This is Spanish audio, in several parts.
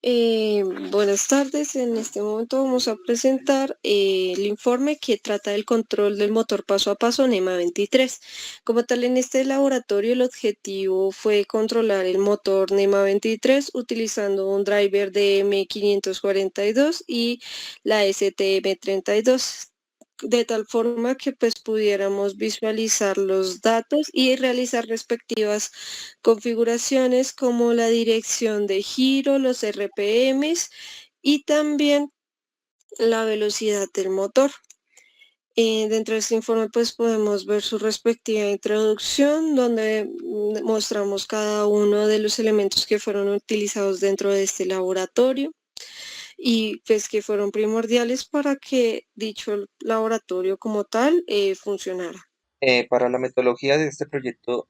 Eh, Buenas tardes. En este momento vamos a presentar el informe que trata del control del motor paso a paso NEMA 23. Como tal, en este laboratorio el objetivo fue controlar el motor NEMA 23 utilizando un driver de M542 y la STM32, de tal forma que pues pudiéramos visualizar los datos y realizar respectivas configuraciones como la dirección de giro, los RPMs y también la velocidad del motor. Dentro de este informe pues podemos ver su respectiva introducción, donde mostramos cada uno de los elementos que fueron utilizados dentro de este laboratorio y pues que fueron primordiales para que dicho laboratorio como tal funcionara. Para la metodología de este proyecto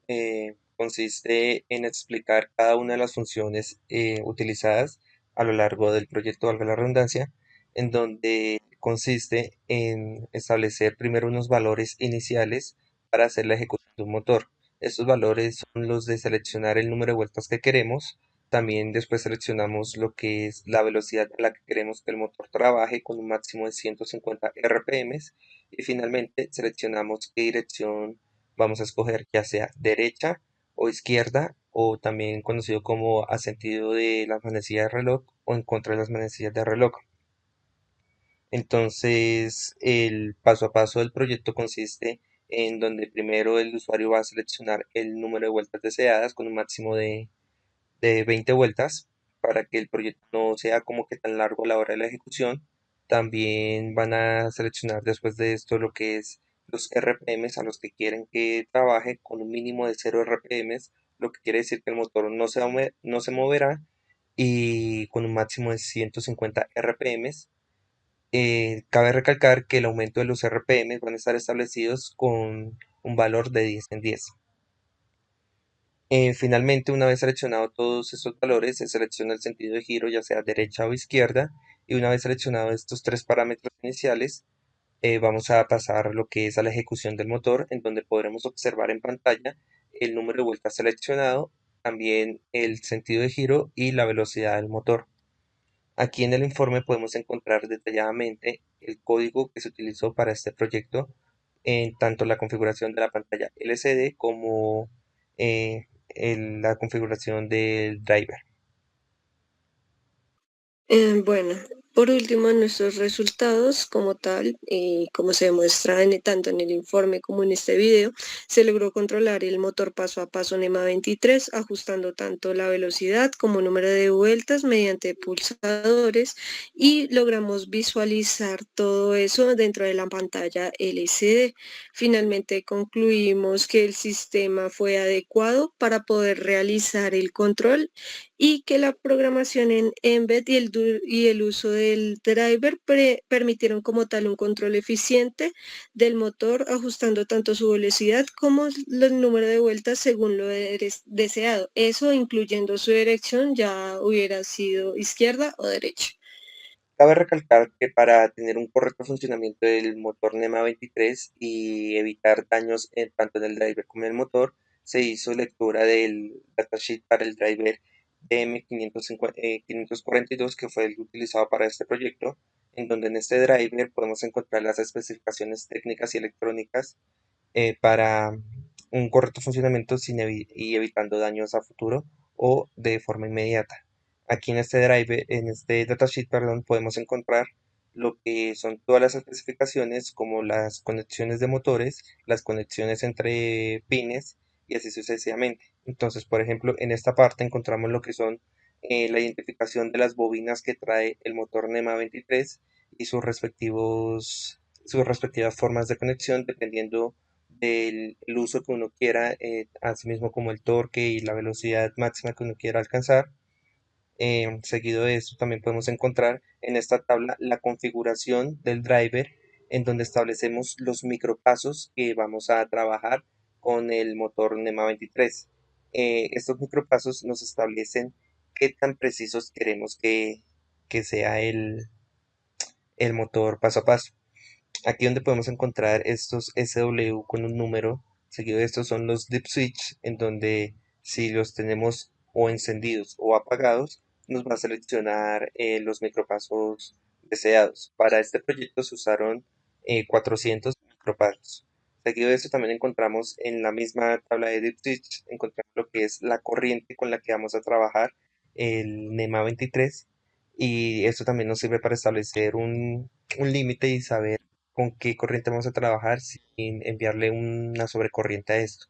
consiste en explicar cada una de las funciones utilizadas a lo largo del proyecto, valga la redundancia, en donde consiste en establecer primero unos valores iniciales para hacer la ejecución de un motor. Estos valores son los de seleccionar el número de vueltas que queremos. También después seleccionamos lo que es la velocidad a la que queremos que el motor trabaje con un máximo de 150 RPM y finalmente seleccionamos qué dirección vamos a escoger, ya sea derecha o izquierda, o también conocido como a sentido de las manecillas de reloj o en contra de las manecillas de reloj. Entonces, el paso a paso del proyecto consiste en donde primero el usuario va a seleccionar el número de vueltas deseadas con un máximo de 20 vueltas para que el proyecto no sea como que tan largo a la hora de la ejecución. También van a seleccionar después de esto lo que es los RPMs a los que quieren que trabaje con un mínimo de 0 RPMs, lo que quiere decir que el motor no se moverá y con un máximo de 150 RPMs. Cabe recalcar que el aumento de los RPMs van a estar establecidos con un valor de 10 en 10. Finalmente, una vez seleccionado todos estos valores, se selecciona el sentido de giro, ya sea derecha o izquierda, y una vez seleccionado estos tres parámetros iniciales, vamos a pasar a lo que es a la ejecución del motor, en donde podremos observar en pantalla el número de vueltas seleccionado, también el sentido de giro y la velocidad del motor. Aquí en el informe podemos encontrar detalladamente el código que se utilizó para este proyecto, en tanto la configuración de la pantalla LCD como la configuración del driver. Bueno, por último, nuestros resultados como tal, como se demuestra tanto en el informe como en este video, se logró controlar el motor paso a paso NEMA 23, ajustando tanto la velocidad como número de vueltas mediante pulsadores y logramos visualizar todo eso dentro de la pantalla LCD. Finalmente concluimos que el sistema fue adecuado para poder realizar el control y que la programación en Embed y el uso del driver permitieron como tal un control eficiente del motor, ajustando tanto su velocidad como el número de vueltas según lo deseado. Eso incluyendo su dirección, ya hubiera sido izquierda o derecha. Cabe recalcar que para tener un correcto funcionamiento del motor NEMA 23 y evitar daños tanto en el driver como en el motor, se hizo lectura del datasheet para el driver DM542, que fue el utilizado para este proyecto, en donde en este driver podemos encontrar las especificaciones técnicas y electrónicas para un correcto funcionamiento y evitando daños a futuro o de forma inmediata. Aquí en este drive, en este datasheet, perdón, podemos encontrar lo que son todas las especificaciones como las conexiones de motores, las conexiones entre pines y así sucesivamente. Entonces, por ejemplo, en esta parte encontramos lo que son la identificación de las bobinas que trae el motor NEMA 23 y sus respectivas formas de conexión dependiendo del el uso que uno quiera, asimismo como el torque y la velocidad máxima que uno quiera alcanzar. Seguido de esto, también podemos encontrar en esta tabla la configuración del driver, en donde establecemos los micropasos que vamos a trabajar con el motor NEMA 23. Estos micropasos nos establecen qué tan precisos queremos que sea el motor paso a paso. Aquí donde podemos encontrar estos SW con un número, seguido de estos son los dip switch, en donde si los tenemos o encendidos o apagados, nos va a seleccionar los micropasos deseados. Para este proyecto se usaron 400 micropasos. Seguido de eso también encontramos en la misma tabla de DeepSwitch, encontramos lo que es la corriente con la que vamos a trabajar el NEMA 23 y esto también nos sirve para establecer un límite y saber con qué corriente vamos a trabajar sin enviarle una sobrecorriente a esto.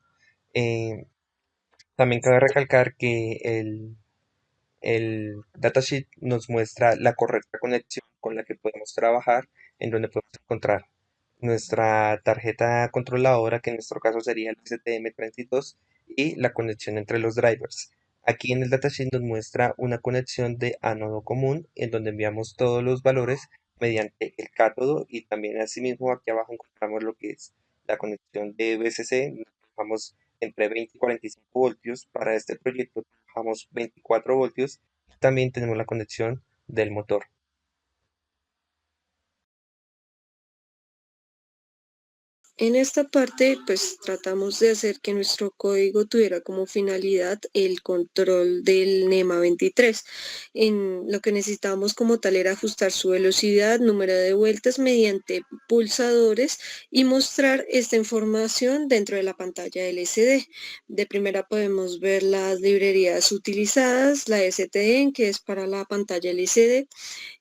Eh, También cabe recalcar que el datasheet nos muestra la correcta conexión con la que podemos trabajar, en donde podemos encontrar nuestra tarjeta controladora, que en nuestro caso sería el STM32, y la conexión entre los drivers. Aquí en el datasheet nos muestra una conexión de ánodo común, en donde enviamos todos los valores mediante el cátodo, y también asimismo aquí abajo encontramos lo que es la conexión de VCC. Trabajamos entre 20 y 45 voltios. Para este proyecto trabajamos 24 voltios. También tenemos la conexión del motor. En esta parte, pues tratamos de hacer que nuestro código tuviera como finalidad el control del NEMA 23. En lo que necesitábamos como tal era ajustar su velocidad, número de vueltas mediante pulsadores y mostrar esta información dentro de la pantalla LCD. De primera podemos ver las librerías utilizadas, la STN, que es para la pantalla LCD.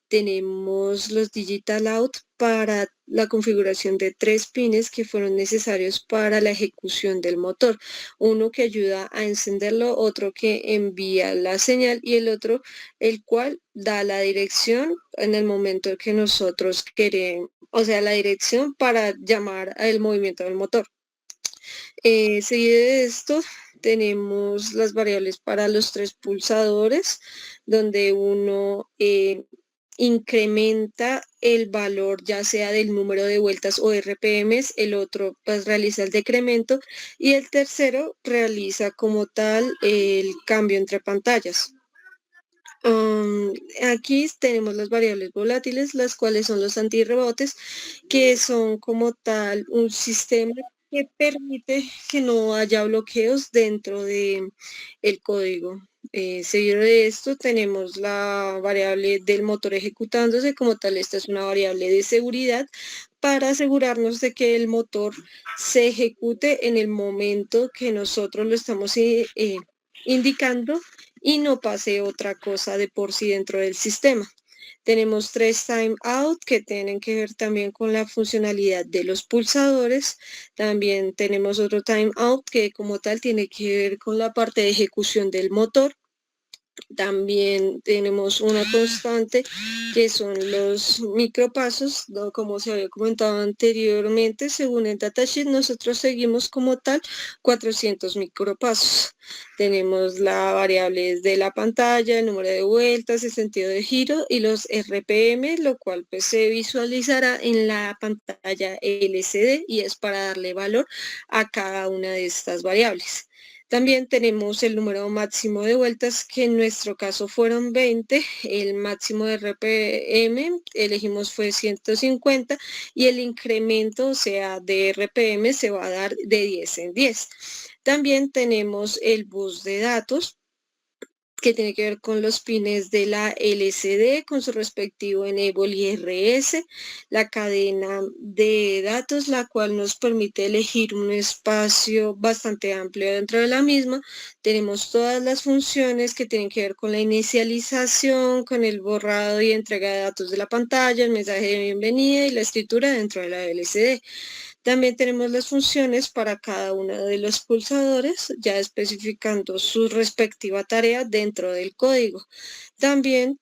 Tenemos los Digital Out para la configuración de 3 pines que fueron necesarios para la ejecución del motor. Uno que ayuda a encenderlo, otro que envía la señal y el otro el cual da la dirección en el momento que nosotros queremos, o sea, la dirección para llamar al movimiento del motor. Seguido de esto, tenemos las variables para los 3 pulsadores, donde uno incrementa el valor ya sea del número de vueltas o RPMs, el otro pues realiza el decremento y el tercero realiza como tal el cambio entre pantallas. Aquí tenemos las variables volátiles, las cuales son los antirrebotes, que son como tal un sistema que permite que no haya bloqueos dentro de el código. Seguido de esto tenemos la variable del motor ejecutándose, como tal esta es una variable de seguridad para asegurarnos de que el motor se ejecute en el momento que nosotros lo estamos indicando y no pase otra cosa de por sí dentro del sistema. Tenemos 3 timeout que tienen que ver también con la funcionalidad de los pulsadores. También tenemos otro timeout que como tal tiene que ver con la parte de ejecución del motor. También tenemos una constante que son los micropasos, ¿no? Como se había comentado anteriormente, según el datasheet nosotros seguimos como tal 400 micropasos. Tenemos la variable de la pantalla, el número de vueltas, el sentido de giro y los RPM, lo cual pues se visualizará en la pantalla LCD y es para darle valor a cada una de estas variables. También tenemos el número máximo de vueltas, que en nuestro caso fueron 20, el máximo de RPM elegimos fue 150 y el incremento, o sea, de RPM se va a dar de 10 en 10. También tenemos el bus de datos, que tiene que ver con los pines de la LCD, con su respectivo Enable y RS, la cadena de datos, la cual nos permite elegir un espacio bastante amplio dentro de la misma. Tenemos todas las funciones que tienen que ver con la inicialización, con el borrado y entrega de datos de la pantalla, el mensaje de bienvenida y la escritura dentro de la LCD. También tenemos las funciones para cada uno de los pulsadores, ya especificando su respectiva tarea dentro del código. También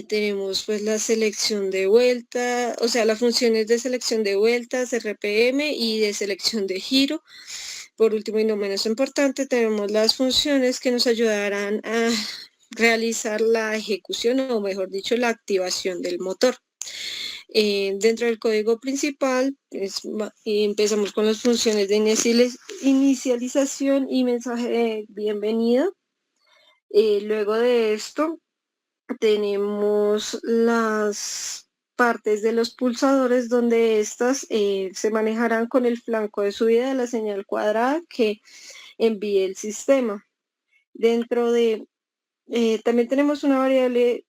tenemos pues la selección de vuelta, o sea, las funciones de selección de vueltas, RPM y de selección de giro. Por último y no menos importante, tenemos las funciones que nos ayudarán a realizar la ejecución o mejor dicho, la activación del motor. Dentro del código principal empezamos con las funciones de inicialización y mensaje de bienvenida. Luego de esto tenemos las partes de los pulsadores donde estas se manejarán con el flanco de subida de la señal cuadrada que envíe el sistema. Dentro de También tenemos una variable,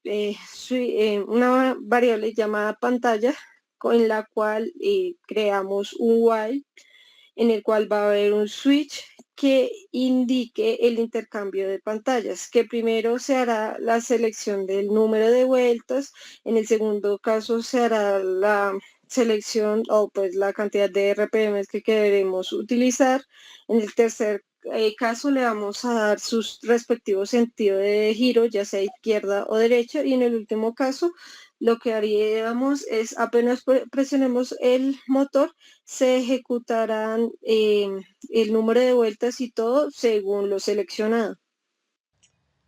una variable llamada pantalla, con la cual creamos un while en el cual va a haber un switch que indique el intercambio de pantallas, que primero se hará la selección del número de vueltas, en el segundo caso se hará la selección o pues la cantidad de RPMs que queremos utilizar, en el tercer caso le vamos a dar sus respectivos sentidos de giro, ya sea izquierda o derecha, y en el último caso lo que haríamos es apenas presionemos el motor, se ejecutarán el número de vueltas y todo según lo seleccionado.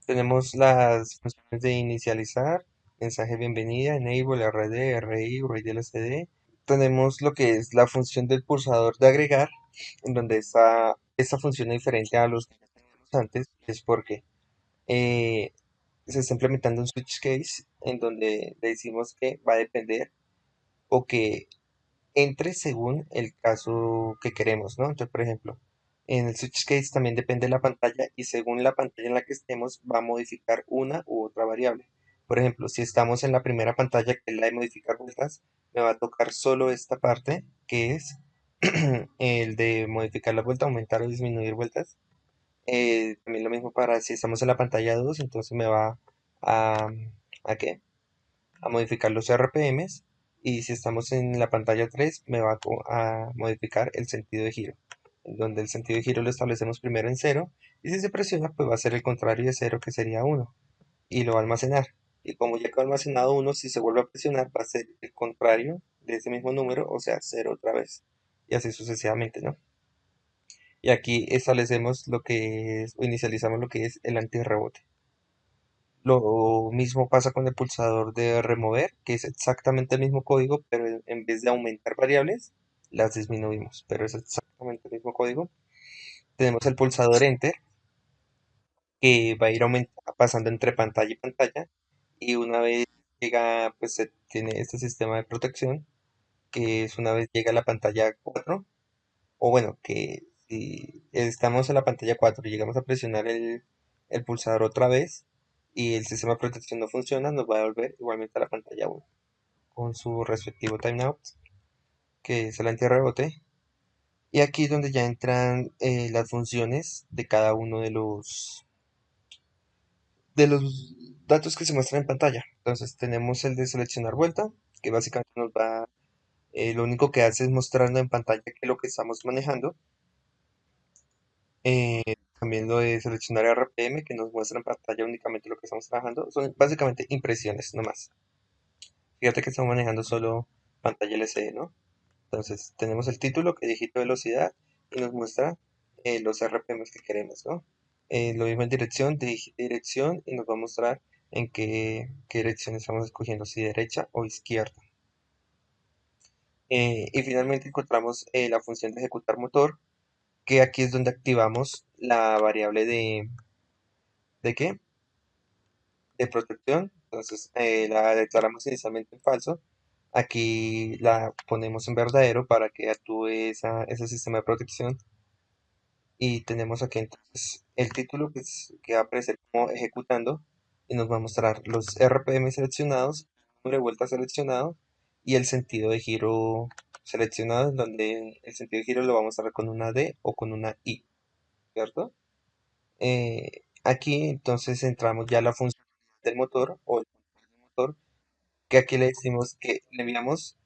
Tenemos las funciones de inicializar, mensaje de bienvenida, enable, RD, RI, read LCD. Tenemos lo que es la función del pulsador de agregar, en donde esta función es diferente a los que teníamos antes, es porque eh, se está implementando un switch case en donde le decimos que va a depender o que entre según el caso que queremos, ¿no? Entonces, por ejemplo, en el switch case también depende de la pantalla y según la pantalla en la que estemos va a modificar una u otra variable. Por ejemplo, si estamos en la primera pantalla que es la de modificar vueltas, me va a tocar solo esta parte que es el de modificar la vuelta, aumentar o disminuir vueltas. También lo mismo para si estamos en la pantalla 2, entonces me va a, ¿a qué? A modificar los RPMs y si estamos en la pantalla 3 me va a modificar el sentido de giro, en donde el sentido de giro lo establecemos primero en cero y si se presiona pues va a ser el contrario de cero que sería uno y lo va a almacenar. Y como ya quedó almacenado uno, si se vuelve a presionar va a ser el contrario de ese mismo número, o sea, cero otra vez. Y así sucesivamente, ¿no? Y aquí establecemos lo que es, o inicializamos lo que es el antirrebote. Lo mismo pasa con el pulsador de remover, que es exactamente el mismo código, pero en vez de aumentar variables, las disminuimos, pero es exactamente el mismo código. Tenemos el pulsador enter, que va a ir pasando entre pantalla y pantalla, y una vez llega, pues se tiene este sistema de protección, que es una vez llega a la pantalla 4, o bueno, que si estamos en la pantalla 4 y llegamos a presionar el pulsador otra vez y el sistema de protección no funciona, nos va a devolver igualmente a la pantalla 1 con su respectivo timeout, que es el antirrebote. Y aquí es donde ya entran las funciones de cada uno de los datos que se muestran en pantalla. Entonces tenemos el de seleccionar vuelta, que básicamente lo único que hace es mostrarnos en pantalla qué es lo que estamos manejando. También lo de seleccionar RPM, que nos muestra en pantalla únicamente lo que estamos trabajando. Son básicamente impresiones, no más. Fíjate que estamos manejando solo pantalla LCD, ¿no? Entonces tenemos el título que es dígito de velocidad y nos muestra los RPMs que queremos, ¿no? Lo mismo en dirección, dirección y nos va a mostrar en qué dirección estamos escogiendo, si derecha o izquierda. Y finalmente encontramos la función de ejecutar motor, que aquí es donde activamos la variable ¿de qué? De protección. Entonces la declaramos inicialmente en falso. Aquí la ponemos en verdadero para que actúe ese sistema de protección. Y tenemos aquí entonces el título que va a aparecer como ejecutando y nos va a mostrar los RPM seleccionados, el número de vueltas seleccionado y el sentido de giro seleccionado, en donde el sentido de giro lo vamos a mostrar con una D o con una I, ¿cierto? Aquí entonces entramos ya a la función del motor o el control del motor, que aquí le decimos que le enviamos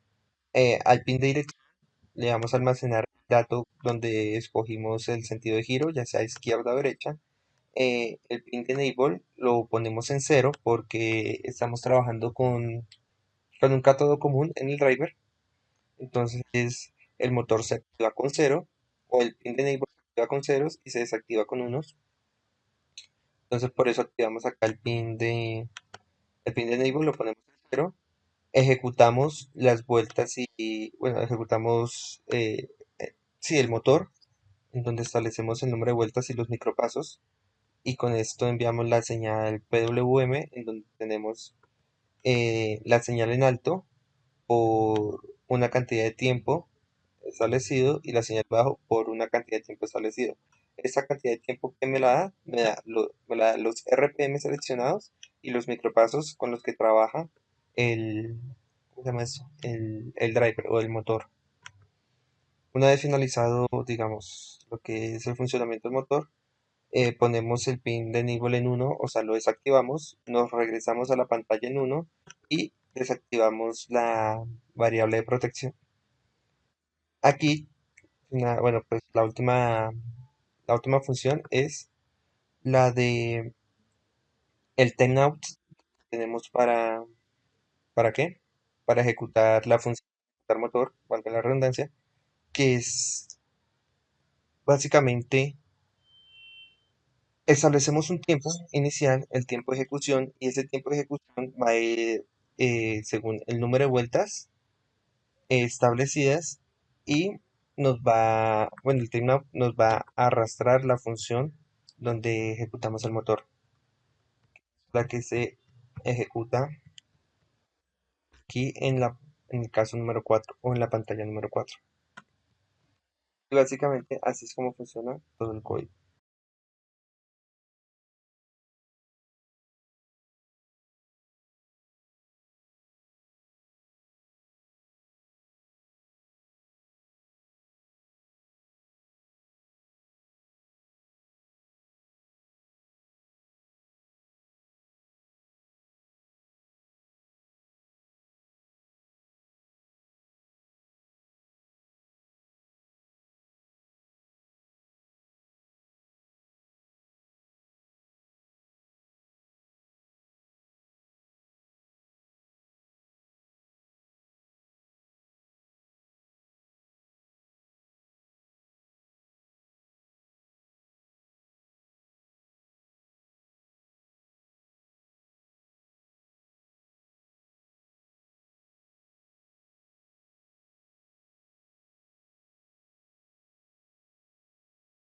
al pin de dirección, le vamos a almacenar el dato donde escogimos el sentido de giro, ya sea izquierda o derecha. El pin de enable lo ponemos en cero porque estamos trabajando con un cátodo común en el driver. Entonces el motor se activa con cero o el pin de enable se activa con ceros y se desactiva con unos. Entonces por eso activamos acá el pin de enable lo ponemos en cero. Ejecutamos las vueltas y bueno, ejecutamos sí, el motor en donde establecemos el número de vueltas y los micropasos y con esto enviamos la señal PWM en donde tenemos la señal en alto por una cantidad de tiempo establecido y la señal bajo por una cantidad de tiempo establecido. esa cantidad de tiempo que me la da, me la da los RPM seleccionados y los micropasos con los que trabaja el, ¿cómo se llama eso? El driver o el motor. Una vez finalizado, digamos, lo que es el funcionamiento del motor, ponemos el pin de enable en uno, o sea, lo desactivamos, nos regresamos a la pantalla en uno y desactivamos la variable de protección. Aquí, bueno, pues la última función es la de el timeout que tenemos ¿para qué? Para ejecutar la función de ejecutar motor, valga la redundancia, que es básicamente establecemos un tiempo inicial, el tiempo de ejecución, y ese tiempo de ejecución va a ir según el número de vueltas establecidas y bueno, el timeout nos va a arrastrar la función donde ejecutamos el motor, la que se ejecuta aquí en el caso número 4 o en la pantalla número 4. Y básicamente así es como funciona todo el código.